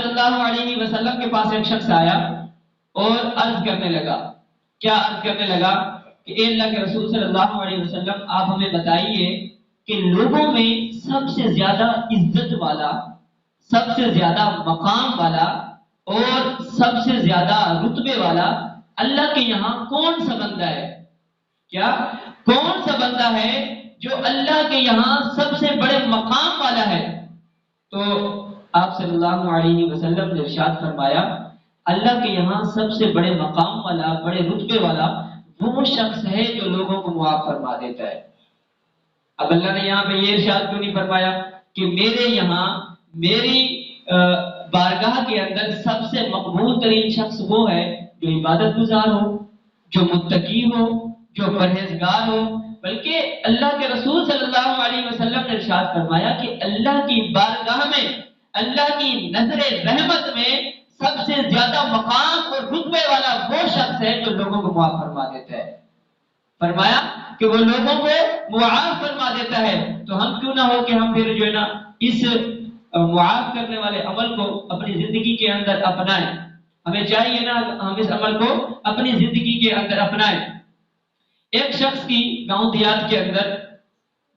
صلی اللہ علیہ وسلم کے پاس ایک شخص آیا اور عرض کرنے لگا. کیا عرض کرنے لگا کہ اے اللہ کے رسول صلی اللہ علیہ وسلم، آپ ہمیں بتائیے کہ لوگوں میں سب سے زیادہ عزت والا، سب سے زیادہ مقام والا اور سب سے زیادہ رتبے والا اللہ کے یہاں کون سا بندہ ہے؟ کیا کون سا بندہ ہے جو اللہ کے یہاں سب سے بڑے مقام والا ہے؟ تو آپ صلی اللہ علیہ وسلم نے ارشاد فرمایا، اللہ کے یہاں سب سے بڑے مقام والا، بڑے رتبے والا وہ شخص ہے جو لوگوں کو معاف فرما دیتا ہے. اب اللہ نے یہاں پہ یہ ارشاد کیوں نہیں فرمایا کہ میرے یہاں میری بارگاہ کے اندر سب سے مقبول ترین شخص وہ ہے جو عبادت گزار ہو، جو متقی ہو، جو پرہیزگار ہو؟ بلکہ اللہ کے رسول صلی اللہ علیہ وسلم نے ارشاد فرمایا کہ اللہ کی بارگاہ میں، اللہ کی نظر رحمت میں سب سے زیادہ مقام اور رتبے والا وہ شخص ہے جو لوگوں کو معاف فرما دیتا ہے. فرمایا کہ وہ لوگوں کو معاف فرما دیتا ہے. تو ہم کیوں نہ ہو کہ ہم پھر جو ہے نا اس معاف کرنے والے عمل کو اپنی زندگی کے اندر اپنائیں. ہمیں چاہیے نا ہم اس عمل کو اپنی زندگی کے اندر اپنائیں. ایک شخص کی گاؤں دیہات کے اندر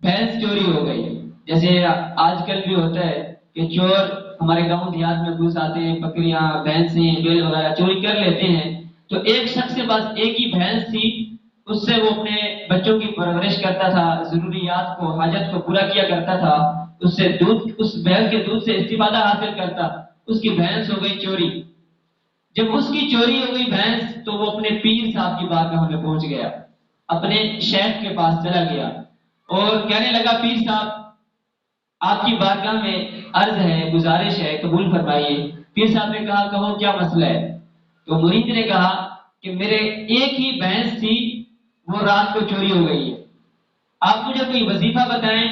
بھینس چوری ہو گئی. جیسے آج کل بھی ہوتا ہے کہ چور ہمارے گاؤں دیہات میں گھس آتے ہیں، بکریاں، بھینسیں، بیل وغیرہ چوری کر لیتے ہیں. تو ایک شخص کے پاس ایک ہی بھینس تھی، اس سے وہ اپنے بچوں کی پرورش کرتا تھا، ضروریات کو، حاجت کو پورا کیا کرتا تھا، اس سے دودھ، اس بھینس کے دودھ سے استفادہ حاصل کرتا. اس کی بھینس ہو گئی چوری. جب اس کی چوری ہو گئی بھینس تو وہ اپنے پیر صاحب کی بارگاہ میں پہنچ گیا، اپنے شیخ کے پاس چلا گیا اور کہنے لگا، پیر صاحب آپ کی بارگاہ میں عرض ہے، گزارش ہے، قبول فرمائیے. پیر صاحب نے کہا، کہو کیا مسئلہ ہے؟ تو مرید نے کہا کہ میرے ایک ہی بھینس تھی، وہ رات کو چوری ہو گئی ہے. آپ مجھے کوئی وظیفہ بتائیں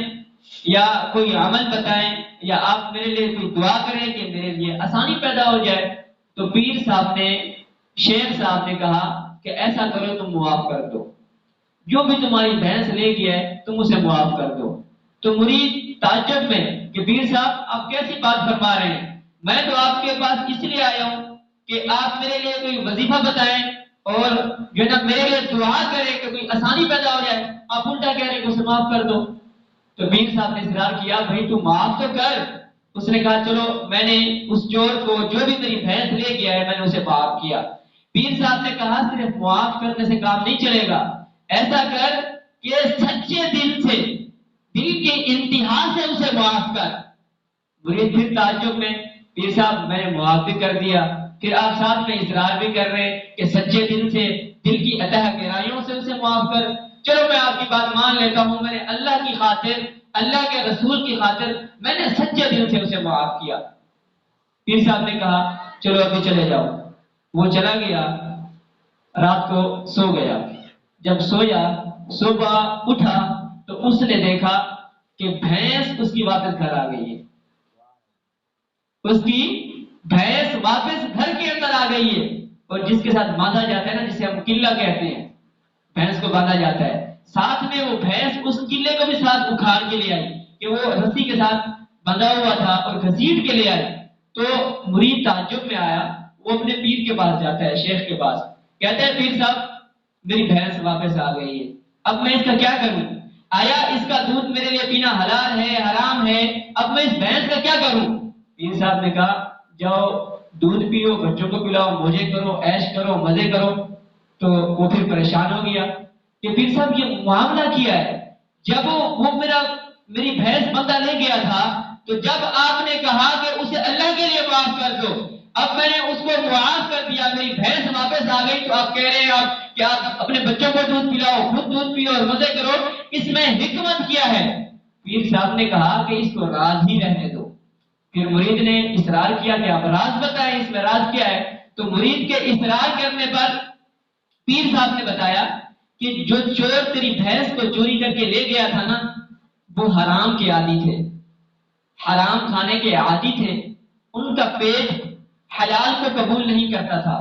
یا کوئی عمل بتائیں یا آپ میرے لیے کوئی دعا کریں کہ میرے لیے آسانی پیدا ہو جائے. تو پیر صاحب نے، شیخ صاحب نے کہا کہ ایسا کرو، تم معاف کر دو، جو بھی تمہاری بھینس لے گیا ہے تم اسے معاف کر دو. تو مرید تعجب میں کہ پیر صاحب آپ کیسی بات فرما رہے ہیں؟ میں تو آپ کے پاس اس لیے آیا ہوں کہ آپ میرے لیے کوئی وظیفہ بتائیں اور جو ہے نا میرے لیے دعا کریں کہ کوئی آسانی پیدا ہو جائے. آپ الٹا کہہ رہے ہیں کہ اسے معاف کر دو. تو پیر صاحب نے اصرار کیا، بھائی تو معاف تو کر. اس نے کہا، چلو میں نے اس چور کو، جو بھی میری بھینس لے گیا ہے، میں نے اسے معاف کیا. پیر صاحب نے کہا، صرف معاف کرنے سے کام نہیں چلے گا، ایسا کر کہ سچے دل سے، دل کی انتہا سے اسے معاف کر. مرید پھر تعجب میں، پیر صاحب میں نے معاف بھی کر دیا، پھر آپ ساتھ میں اصرار بھی کر رہے ہیں کہ سچے دل سے، دل کی اتہ گہرائیوں سے اسے معاف کر. چلو میں آپ کی بات مان لیتا ہوں، میں نے اللہ کی خاطر، اللہ کے رسول کی خاطر میں نے سچے دل سے اسے معاف کیا. پیر صاحب نے کہا، چلو ابھی چلے جاؤ. وہ چلا گیا، رات کو سو گیا. جب سویا، صبح اٹھا تو اس نے دیکھا کہ بھینس اس کی واپس گھر آ گئی ہے. اس کی بھینس واپس گھر کے اندر آ گئی ہے. اور جس کے ساتھ باندھا جاتا ہے نا، جسے ہم قلعہ کہتے ہیں، بھینس کو باندھا جاتا ہے، ساتھ میں وہ بھینس اس قلعے کو بھی ساتھ اکھاڑ کے لے آئی کہ وہ رسی کے ساتھ بندھا ہوا تھا اور گھسیٹ کے لے آئی. تو مرید تعجب میں آیا. وہ اپنے پیر کے پاس جاتا ہے، شیخ کے پاس، کہتا ہے، پیر صاحب میری بھینس واپس آ گئی ہے، اب میں اس کا کیا کروں؟ آیا اس کا دودھ میرے لیے پینا حلال ہے، حرام ہے؟ اب میں اس بھینس کا کیا کروں؟ پیر صاحب نے کہا، جاؤ دودھ پیو، بچوں کو پلاؤ، موجے کرو، عیش کرو، مزے کرو. تو وہ پھر پریشان ہو گیا کہ پیر صاحب یہ معاملہ کیا ہے؟ جب وہ میری بھینس بندہ لے گیا تھا تو جب آپ نے کہا کہ اسے اللہ کے لیے معاف کر دو، اب میں نے اس کو معاف کر دیا، میری بھینس واپس آ گئی، تو آپ کہہ رہے ہیں کہ آپ اپنے بچوں کو دودھ پلاؤ، خود دودھ پیو اور مزے کرو، اس میں حکمت کیا ہے؟ پیر صاحب نے کہا کہ اس کو راز ہی رہنے دو. پھر مرید نے اصرار کیا کہ آپ راز بتائیں، اس میں راز کیا ہے؟ تو مرید کے اصرار کرنے پر پیر صاحب نے بتایا کہ جو چور تیری بھینس کو چوری کر کے لے گیا تھا نا، وہ حرام کے عادی تھے، حرام کھانے کے عادی تھے. ان کا پیٹ حلال کو قبول نہیں کرتا تھا،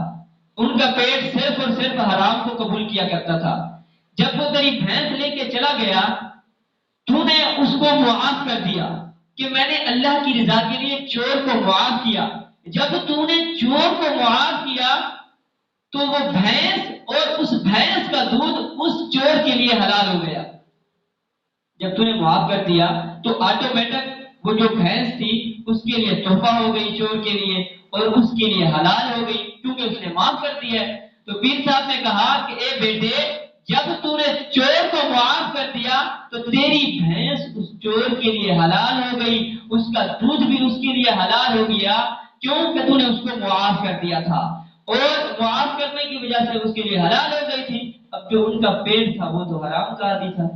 ان کا پیٹ صرف اور صرف حرام کو قبول کیا کرتا تھا. جب وہ تیری بھینس لے کے چلا گیا، تو نے اس کو معاف کر دیا کہ میں نے اللہ کی رضا کے لیے چور کو معاف کیا. جب تو نے چور کو معاف کیا تو وہ بھینس اور اس بھینس کا دودھ اس چور کے لیے حلال ہو گیا. جب تو نے معاف کر دیا تو آٹومیٹک وہ جو بھینس تھی اس کے لیے تحفہ ہو گئی چور کے لیے اور اس کے لیے حلال ہو گئی کیونکہ اس نے معاف کر دیا. تو پیر صاحب نے کہا کہ اے بیٹے جب تو نے چور کو معاف کر دیا تو تیری بھینس اس چور کے لیے حلال ہو گئی, اس کا دودھ بھی اس کے لیے حلال ہو گیا کیونکہ تو نے اس کو معاف کر دیا تھا اور معاف کرنے کی وجہ سے اس کے لیے حلال ہو گئی تھی. اب جو ان کا پیٹ تھا وہ تو حرام کا عادی تھا,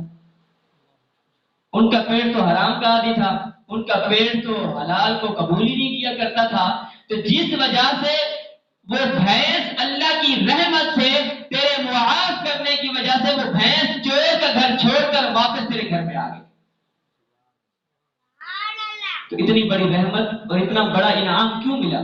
ان کا پیٹ تو حرام کا عادی تھا, ان کا پیٹ تو حلال کو قبول ہی نہیں کیا کرتا تھا. تو جس وجہ سے وہ بھینس اللہ کی رحمت سے تیرے معاف کرنے کی وجہ سے وہ بھینس چور کا گھر چھوڑ کر واپس تیرے گھر میں آ گئی. تو اتنی بڑی رحمت اور اتنا بڑا انعام کیوں ملا؟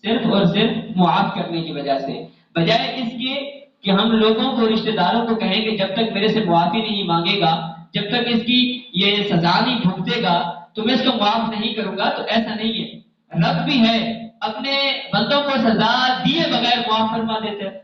صرف اور صرف معاف کرنے کی وجہ سے. بجائے اس کے کہ ہم لوگوں کو رشتہ داروں کو کہیں کہ جب تک میرے سے معافی نہیں مانگے گا, جب تک اس کی یہ سزا نہیں بھگتے گا تو میں اس کو معاف نہیں کروں گا. تو ایسا نہیں ہے, رب بھی ہے اپنے بندوں کو سزا دیے بغیر معاف فرما دیتے ہیں.